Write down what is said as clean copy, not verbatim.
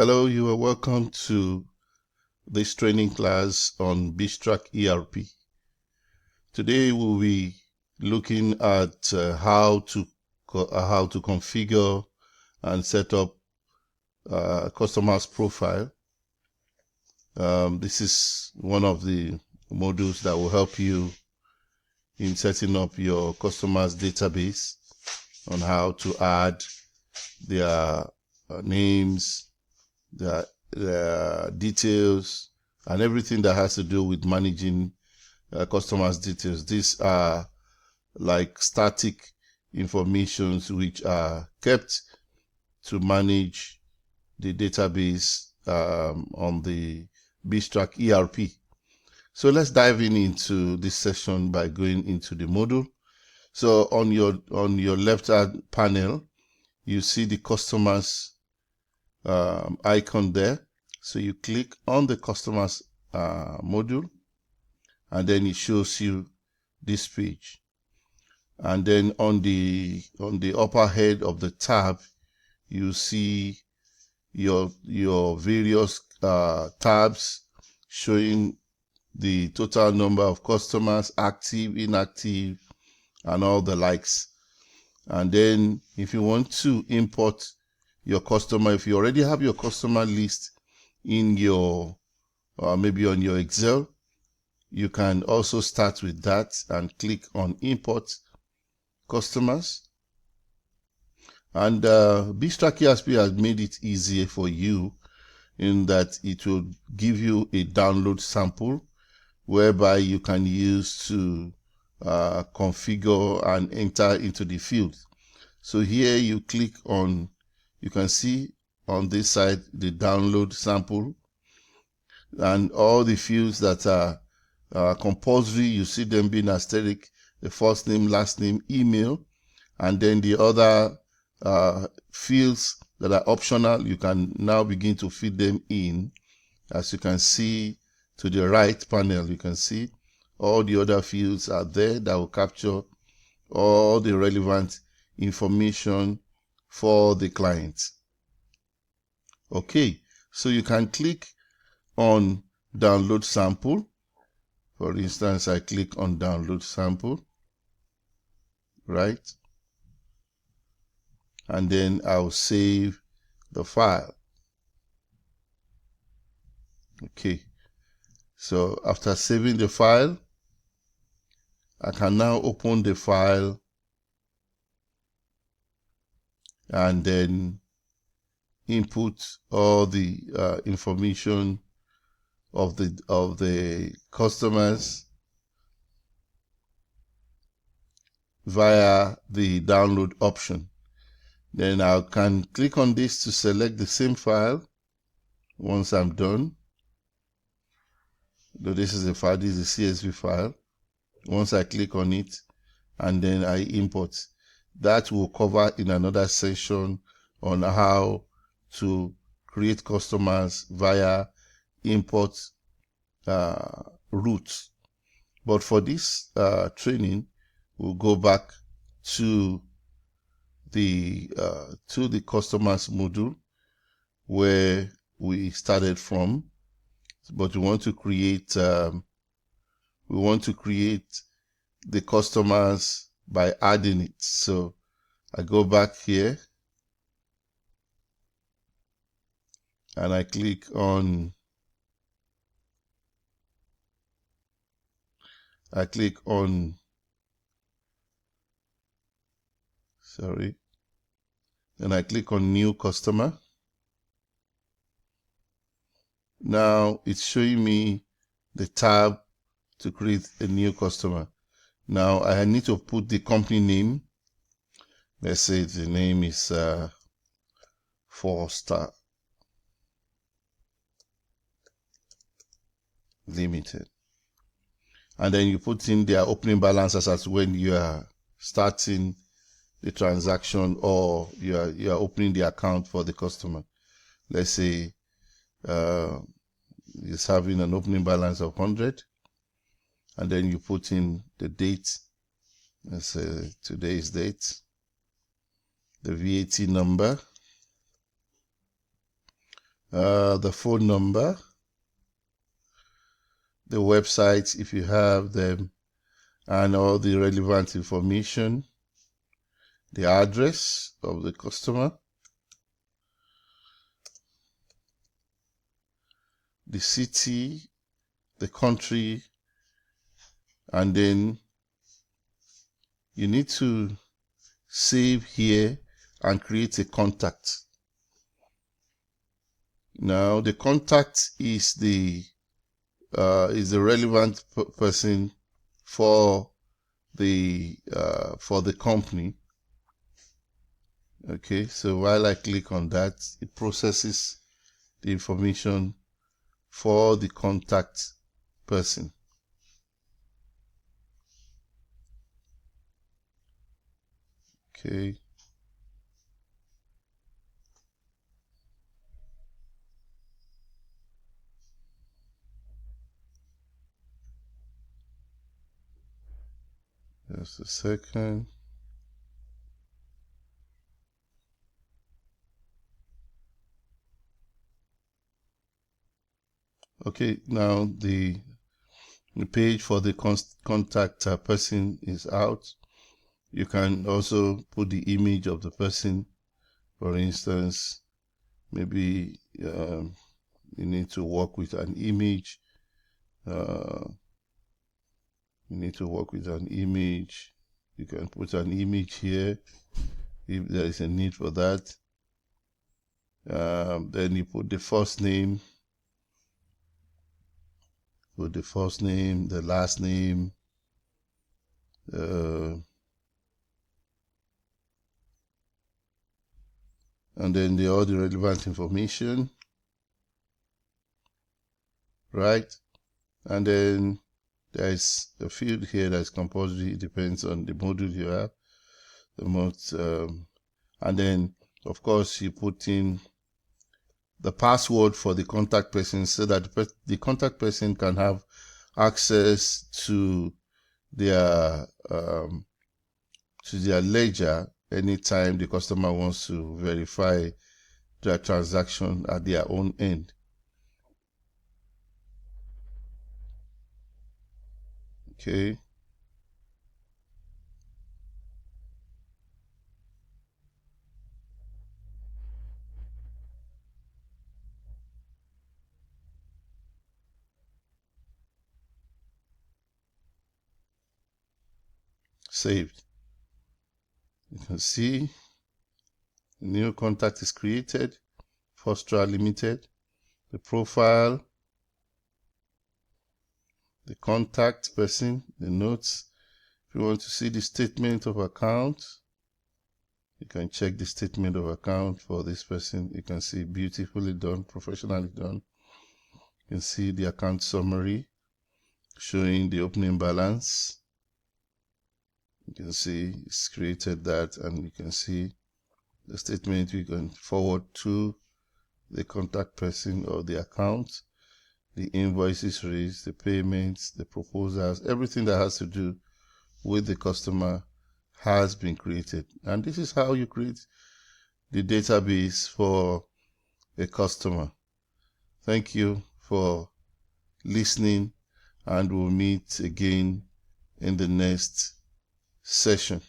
Hello, you are welcome to this training class on BiztrackERP. Today we'll be looking at how to configure and set up customer's profile. This is one of the modules that will help you in setting up your customer's database on how to add their names, their details, and everything that has to do with managing customers' details. These are like static informations which are kept to manage the database on the BiztrackERP. So let's dive into this session by going into the module. So on your left hand panel, you see the customers icon there. So you click on the customers module, and then it shows you this page. And then on the upper head of the tab, you see your various tabs showing the total number of customers, active, inactive, and all the likes. And then if you want to import your customer, if you already have your customer list in your maybe on your Excel, you can also start with that and click on import customers. And BiztrackERP has made it easier for you in that it will give you a download sample whereby you can use to configure and enter into the field. So here you click on, you can see on this side the download sample, and all the fields that are compulsory, you see them being asterisk, the first name, last name, email, and then the other fields that are optional, you can now begin to feed them in. As you can see to the right panel, you can see all the other fields are there that will capture all the relevant information for the client. Okay, so you can click on download sample. For instance, I click on download sample, right? And then I'll save the file. Okay, so after saving the file, I can now open the file and then input all the information of the customers via the download option. Then I can click on this to select the same file. Once I'm done, though this is a file, this is a CSV file. Once I click on it and then I import, that will cover in another session on how to create customers via import routes. But for this training, we'll go back to the customers module where we started from. But we want to create the customers by adding it. So I go back here and I click on and I click on new customer. Now it's showing me the tab to create a new customer. Now I need to put the company name. Let's say the name is 4-Star Limited. And then you put in their opening balance as when you are starting the transaction or you are opening the account for the customer. Let's say is having an opening balance of 100, and then you put in the date. Let's say today's date, the VAT number, the phone number, the websites if you have them, and all the relevant information, the address of the customer, the city, the country, and then you need to save here and create a contact. Now the contact is the relevant person for the company. Okay, so while I click on that, it processes the information for the contact person. Okay. Just a second. Okay, now the page for the contact person is out. You can also put the image of the person. For instance, maybe you need to work with an image. You need to work with an image. You can put an image here if there is a need for that. Then you put the first name, the last name, and then all the relevant information, right? And then there's a field here that's compulsory. It depends on the module you have. And then, of course, you put in the password for the contact person so that the contact person can have access to their ledger anytime the customer wants to verify their transaction at their own end. Okay. Saved. You can see the new contact is created. Fostra Limited. The profile, the contact person, the notes. If you want to see the statement of account, you can check the statement of account for this person. You can see beautifully done, professionally done. You can see the account summary showing the opening balance. You can see it's created that, and you can see the statement you can forward to the contact person or the account, the invoices raised, the payments, the proposals, everything that has to do with the customer has been created. And this is how you create the database for a customer. Thank you for listening, and we'll meet again in the next session.